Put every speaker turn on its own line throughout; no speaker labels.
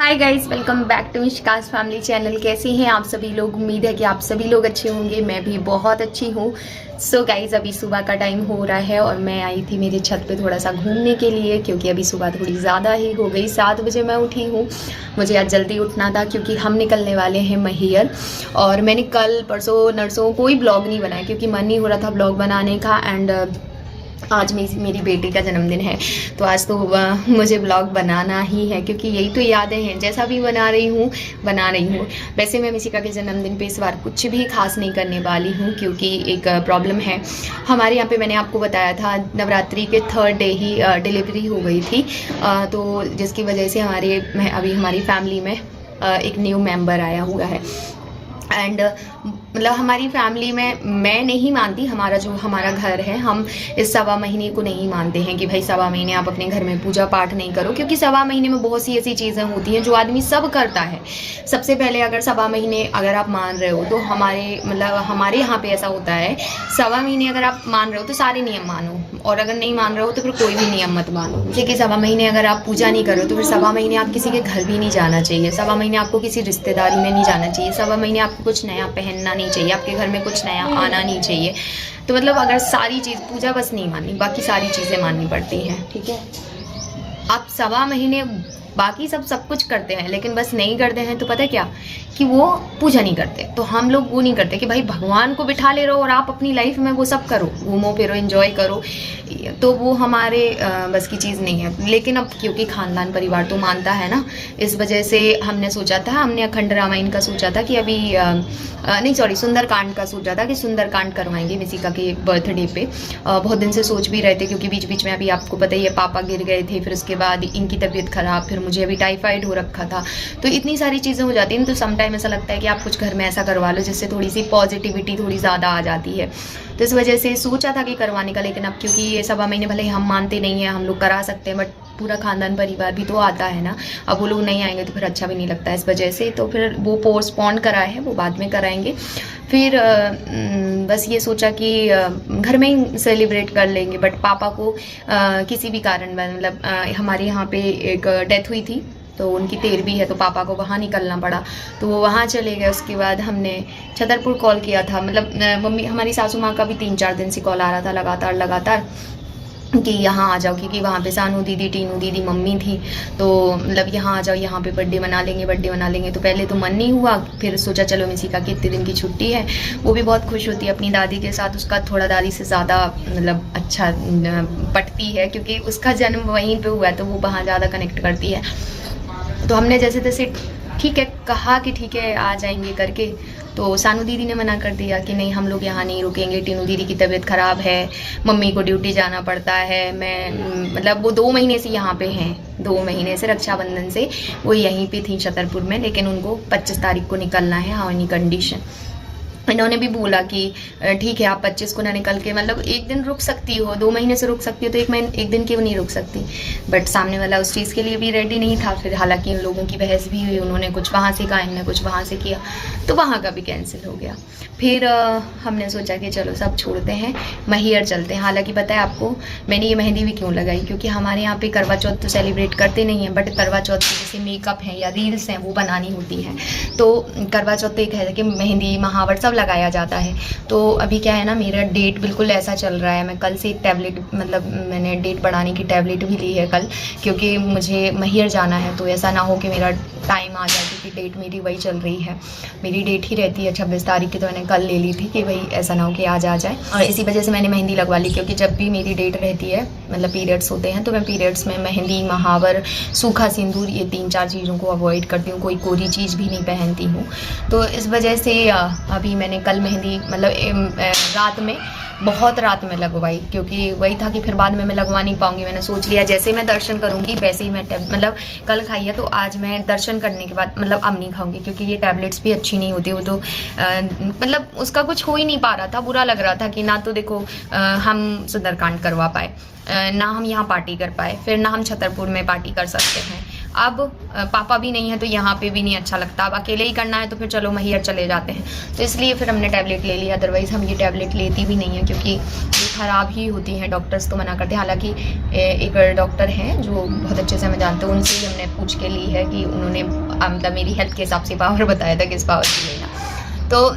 Hi guys, welcome back to Mishka's family channel. कैसे हैं आप सभी लोग? उम्मीद है कि आप सभी लोग अच्छे होंगे। मैं भी बहुत अच्छी हूँ। सो गाइस, अभी सुबह का टाइम हो रहा है और मैं आई थी मेरी छत पे थोड़ा सा घूमने के लिए, क्योंकि अभी सुबह थोड़ी ज़्यादा ही हो गई। 7 बजे मैं उठी हूँ। मुझे आज जल्दी उठना था क्योंकि हम निकलने वाले हैं मैहर। और मैंने कल परसों नरसों कोई ब्लॉग नहीं बनाया क्योंकि मन नहीं हो रहा था ब्लॉग बनाने का। एंड आज मेरी बेटी का जन्मदिन है, तो आज तो मुझे ब्लॉग बनाना ही है क्योंकि यही तो यादें हैं। जैसा भी बना रही हूँ। वैसे मैं मिशिका के जन्मदिन पे इस बार कुछ भी खास नहीं करने वाली हूँ क्योंकि एक प्रॉब्लम है हमारे यहाँ पे। मैंने आपको बताया था नवरात्रि के 3rd डे ही डिलीवरी हो गई थी, तो जिसकी वजह से अभी हमारी फैमिली में एक न्यू मेंबर आया हुआ है। एंड मतलब हमारी फैमिली में मैं नहीं मानती, हमारा घर है, हम इस 1.25 महीने को नहीं मानते हैं कि भाई 1.25 महीने आप अपने घर में पूजा पाठ नहीं करो, क्योंकि 1.25 महीने में बहुत सी ऐसी चीज़ें होती हैं जो आदमी सब करता है। सबसे पहले अगर 1.25 महीने अगर आप मान रहे हो तो हमारे यहाँ पे ऐसा होता है, 1.25 महीने अगर आप मान रहे हो तो सारे नियम मानो, और अगर नहीं मान रहे हो तो फिर कोई भी नियम मत मानो। जैसे कि 1.25 महीने अगर आप पूजा नहीं कर रहे हो तो फिर 1.25 महीने आप किसी के घर भी नहीं जाना चाहिए। 1.25 महीने आपको किसी रिश्तेदारी में नहीं जाना चाहिए। 1.25 महीने आपको कुछ नया पहनना नहीं चाहिए, आपके घर में कुछ नया आना नहीं चाहिए। तो मतलब अगर सारी चीज़, पूजा बस नहीं माननी, बाकी सारी चीज़ें माननी पड़ती हैं, ठीक है। आप 1.25 महीने बाकी सब कुछ करते हैं, लेकिन बस नहीं करते हैं तो पता है क्या, कि वो पूजा नहीं करते। तो हम लोग वो नहीं करते कि भाई भगवान को बिठा ले रहो और आप अपनी लाइफ में वो सब करो, घूमो फिरो, एंजॉय करो, तो वो हमारे बस की चीज़ नहीं है। लेकिन अब क्योंकि खानदान परिवार तो मानता है ना, इस वजह से हमने अखंड रामायण का सोचा था कि अभी सुंदरकांड का सोचा था कि सुंदरकांड करवाएंगे मिशिका के बर्थडे पे। बहुत दिन से सोच भी रहे थे क्योंकि बीच बीच में अभी आपको पता ही है पापा गिर गए थे, फिर उसके बाद इनकी तबीयत खराब, फिर मुझे अभी टाइफाइड हो रखा था। तो इतनी सारी चीज़ें हो जाती हैं, तो समटाइम ऐसा लगता है कि आप कुछ घर में ऐसा करवा लो जिससे थोड़ी सी पॉजिटिविटी थोड़ी ज़्यादा आ जाती है। तो इस वजह से सोचा था कि करवाने का, लेकिन अब क्योंकि ये 1.25 महीने भले ही हम मानते नहीं हैं, हम लोग करा सकते हैं, बट पूरा खानदान परिवार भी तो आता है ना। अब वो लोग नहीं आएंगे तो फिर अच्छा भी नहीं लगता है, इस वजह से तो फिर वो पोस्टपोन करा है, वो बाद में कराएंगे। फिर बस ये सोचा कि घर में ही सेलिब्रेट कर लेंगे, बट पापा को किसी भी कारण मतलब हमारे यहाँ पे एक डेथ हुई थी, तो उनकी 13वीं है, तो पापा को वहाँ निकलना पड़ा, तो वो वहाँ चले गए। उसके बाद हमने छतरपुर कॉल किया था, मतलब मम्मी हमारी सासू माँ का भी 3-4 दिन से कॉल आ रहा था लगातार कि यहाँ आ जाओ, क्योंकि वहाँ पे सानू दीदी, टीनू दीदी, मम्मी थी, तो मतलब यहाँ आ जाओ, यहाँ पे बर्थडे मना लेंगे। तो पहले तो मन नहीं हुआ, फिर सोचा चलो मिशिका की इतने दिन की छुट्टी है, वो भी बहुत खुश होती है अपनी दादी के साथ, उसका थोड़ा दादी से ज़्यादा मतलब अच्छा पटती है क्योंकि उसका जन्म वहीं पे हुआ है, तो वो वहाँ ज़्यादा कनेक्ट करती है। तो हमने जैसे तैसे ठीक है कहा कि ठीक है आ जाएंगे करके, तो सानू दीदी ने मना कर दिया कि नहीं, हम लोग यहाँ नहीं रुकेंगे, टीनू दीदी की तबीयत ख़राब है, मम्मी को ड्यूटी जाना पड़ता है। मैं मतलब वो 2 महीने से यहाँ पे हैं, 2 महीने से रक्षाबंधन से वो यहीं पे थी छतरपुर में, लेकिन उनको 25 तारीख को निकलना है, हाउ एनी कंडीशन। इन्होंने भी बोला कि ठीक है आप 25 को ना निकल के, मतलब 1 दिन रुक सकती हो, 2 महीने से रुक सकती हो, तो 1 दिन क्यों नहीं रुक सकती। बट सामने वाला उस चीज़ के लिए भी रेडी नहीं था। फिर हालांकि इन लोगों की बहस भी हुई, उन्होंने कुछ वहाँ से कहा, इन्होंने कुछ वहाँ से किया, तो वहाँ का भी कैंसिल हो गया। फिर हमने सोचा कि चलो सब छोड़ते हैं, मैहर चलते हैं। हालांकि पता है आपको मैंने ये मेहंदी भी क्यों लगाई, क्योंकि हमारे यहाँ पे करवा चौथ तो सेलिब्रेट करते नहीं हैं, बट करवा चौथ के जैसे मेकअप है या रील्स हैं वो बनानी होती हैं। तो करवा चौथ एक है कि मेहंदी, महावर सब लगाया जाता है। तो अभी क्या है ना, मेरा डेट बिल्कुल ऐसा चल रहा है, मैं कल से एक टैबलेट, मतलब मैंने डेट बढ़ाने की टैबलेट भी ली है कल, क्योंकि मुझे मैहर जाना है। तो ऐसा ना हो कि मेरा टाइम आ जाए, क्योंकि डेट मेरी वही चल रही है, मेरी डेट ही रहती है 26 तारीख की, तो मैंने कल ले ली थी कि भाई ऐसा ना हो कि आज आ जाए। और इसी वजह से मैंने मेहंदी लगवा ली, क्योंकि जब भी मेरी डेट रहती है, मतलब पीरियड्स होते हैं, तो मैं पीरियड्स में मेहंदी, महावर, सूखा सिंदूर, ये 3-4 चीज़ों को अवॉइड करती हूँ, कोई कोरी चीज़ भी नहीं पहनती हूँ। तो इस वजह से अभी मैंने कल मेहंदी मतलब रात में, बहुत रात में लगवाई, क्योंकि वही था कि फिर बाद में मैं लगवा नहीं पाऊंगी। मैंने सोच लिया जैसे मैं दर्शन करूंगी वैसे ही मैं मतलब कल खाई है, तो आज मैं दर्शन करने के बाद मतलब अब नहीं खाऊंगी, क्योंकि ये टैबलेट्स भी अच्छी नहीं होती। वो तो मतलब उसका कुछ हो ही नहीं पा रहा था, बुरा लग रहा था कि ना तो देखो हम सुंदरकांड करवा पाए, ना हम यहाँ पार्टी कर पाए, फिर ना हम छतरपुर में पार्टी कर सकते हैं। अब पापा भी नहीं है तो यहाँ पे भी नहीं अच्छा लगता, अब अकेले ही करना है तो फिर चलो मैहर चले जाते हैं। तो इसलिए फिर हमने टैबलेट ले लिया, अदरवाइज़ हम ये टैबलेट लेती भी नहीं है क्योंकि ये ख़राब ही होती हैं, डॉक्टर्स तो मना करते हैं। हालांकि एक डॉक्टर हैं जो बहुत अच्छे से मैं जानते हूँ, उनसे हमने पूछ के ली है कि उन्होंने मतलब मेरी हेल्थ के हिसाब से पावर बताया था किस पावर से लेना। तो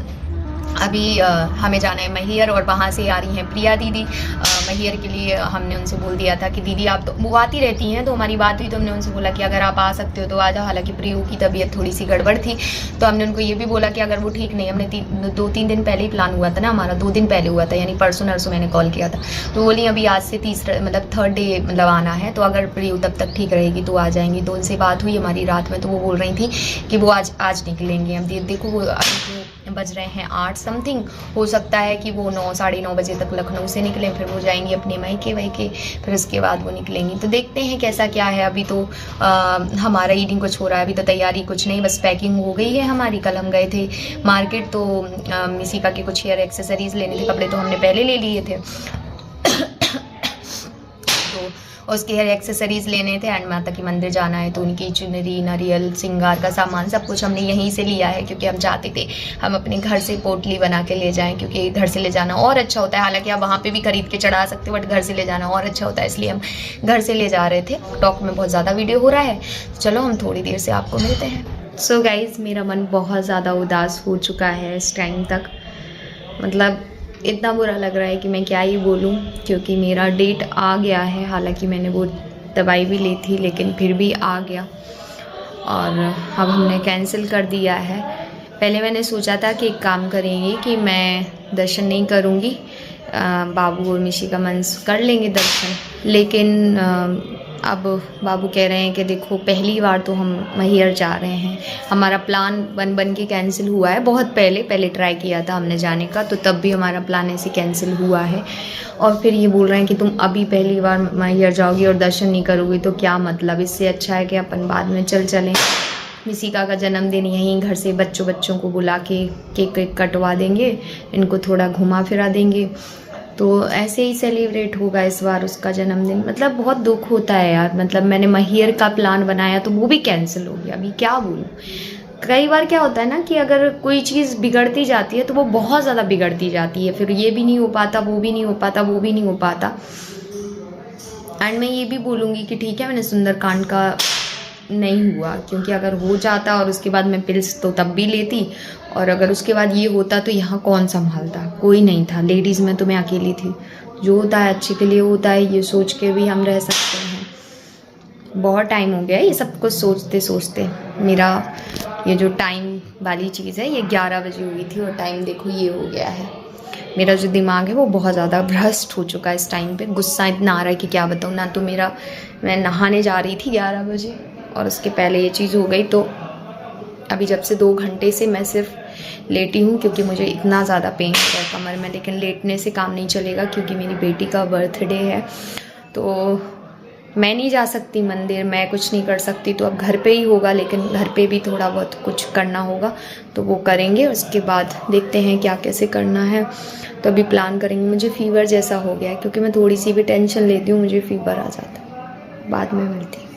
अभी हमें जाना है मैहर और वहाँ से आ रही हैं प्रिया दीदी मैहर के लिए। हमने उनसे बोल दिया था कि दीदी आप तो वो आती रहती हैं, तो हमारी बात हुई तो हमने उनसे बोला कि अगर आप आ सकते हो तो आ जाओ। हालांकि प्रियू की तबीयत थोड़ी सी गड़बड़ थी तो हमने उनको ये भी बोला कि अगर वो ठीक नहीं, हमने 2-3 दिन पहले ही प्लान हुआ था ना हमारा, 2 दिन पहले हुआ था, यानी परसों नरसों मैंने कॉल किया था। तो बोली अभी आज से तीसरा मतलब 3rd डे मतलब आना है, तो अगर प्रियू तब तक ठीक रहेगी तो आ जाएंगी। तो उनसे बात हुई हमारी रात में, तो वो बोल रही थी कि वो आज निकलेंगे। अब देखो वो अभी बज रहे हैं 8 समथिंग, हो सकता है कि वो 9 साढ़े 9 बजे तक लखनऊ से निकलें, फिर वो जाएंगी अपने मायके, फिर उसके बाद वो निकलेंगी। तो देखते हैं कैसा क्या है। अभी तो हमारा ईटिंग कुछ हो रहा है, अभी तो तैयारी कुछ नहीं, बस पैकिंग हो गई है हमारी। कल हम गए थे मार्केट, तो मिसिका के कुछ हेयर एक्सेसरीज लेने थे, कपड़े तो हमने पहले ले लिए थे तो उसके हेयर एक्सेसरीज लेने थे एंड माता के मंदिर जाना है, तो उनकी चुनरी, नारियल, सिंगार का सामान सब कुछ हमने यहीं से लिया है क्योंकि हम चाहते थे हम अपने घर से पोटली बना के ले जाएं, क्योंकि घर से ले जाना और अच्छा होता है। हालांकि आप वहाँ पे भी खरीद के चढ़ा सकते हो, बट घर से ले जाना और अच्छा होता है, इसलिए हम घर से ले जा रहे थे। टॉक में बहुत ज़्यादा वीडियो हो रहा है, चलो हम थोड़ी देर से आपको मिलते हैं। सो गाइज, मेरा मन बहुत ज़्यादा उदास हो चुका है इस टाइम तक, मतलब इतना बुरा लग रहा है कि मैं क्या ही बोलूं, क्योंकि मेरा डेट आ गया है। हालांकि मैंने वो दवाई भी ली थी लेकिन फिर भी आ गया और अब हमने कैंसिल कर दिया है। पहले मैंने सोचा था कि एक काम करेंगे कि मैं दर्शन नहीं करूँगी, बाबू और मिशी का मन कर लेंगे दर्शन, लेकिन अब बाबू कह रहे हैं कि देखो पहली बार तो हम मैहर जा रहे हैं, हमारा प्लान बन के कैंसिल हुआ है। बहुत पहले ट्राई किया था हमने जाने का, तो तब भी हमारा प्लान ऐसे कैंसिल हुआ है। और फिर ये बोल रहे हैं कि तुम अभी पहली बार मैहर जाओगी और दर्शन नहीं करोगी तो क्या मतलब, इससे अच्छा है कि अपन बाद में चलें। मिसिका का जन्मदिन यहीं घर से बच्चों को बुला के केक कटवा देंगे, इनको थोड़ा घुमा फिरा देंगे, तो ऐसे ही सेलिब्रेट होगा इस बार उसका जन्मदिन। मतलब बहुत दुख होता है यार, मतलब मैंने मैहर का प्लान बनाया तो वो भी कैंसिल हो गया। अभी क्या बोलूँ, कई बार क्या होता है ना कि अगर कोई चीज़ बिगड़ती जाती है तो वो बहुत ज़्यादा बिगड़ती जाती है, फिर ये भी नहीं हो पाता, वो भी नहीं हो पाता, वो भी नहीं हो पाता। एंड मैं ये भी बोलूँगी कि ठीक है मैंने सुंदरकांड का नहीं हुआ, क्योंकि अगर हो जाता और उसके बाद मैं पिल्स तो तब भी लेती, और अगर उसके बाद ये होता तो यहाँ कौन संभालता, कोई नहीं था। लेडीज़ में तो मैं अकेली थी। जो होता है अच्छे के लिए होता है, ये सोच के भी हम रह सकते हैं। बहुत टाइम हो गया ये सब कुछ सोचते सोचते। मेरा ये जो टाइम वाली चीज़ है ये 11 बजे हुई थी और टाइम देखो ये हो गया है। मेरा जो दिमाग है वो बहुत ज़्यादा भ्रष्ट हो चुका है इस टाइम पे। गुस्सा इतना आ रहा है कि क्या बताऊँ ना। तो मैं नहाने जा रही थी 11 बजे और उसके पहले ये चीज़ हो गई। तो अभी जब से 2 घंटे से मैं सिर्फ लेटी हूँ, क्योंकि मुझे इतना ज़्यादा पेन हो रहा है कमर में। लेकिन लेटने से काम नहीं चलेगा क्योंकि मेरी बेटी का बर्थडे है, तो मैं नहीं जा सकती मंदिर, मैं कुछ नहीं कर सकती, तो अब घर पे ही होगा। लेकिन घर पे भी थोड़ा बहुत कुछ करना होगा तो वो करेंगे। उसके बाद देखते हैं क्या कैसे करना है, तो अभी प्लान करेंगे। मुझे फीवर जैसा हो गया है, क्योंकि मैं थोड़ी सी भी टेंशन लेती हूँ मुझे फीवर आ जाता है। बाद में मिलती हूँ।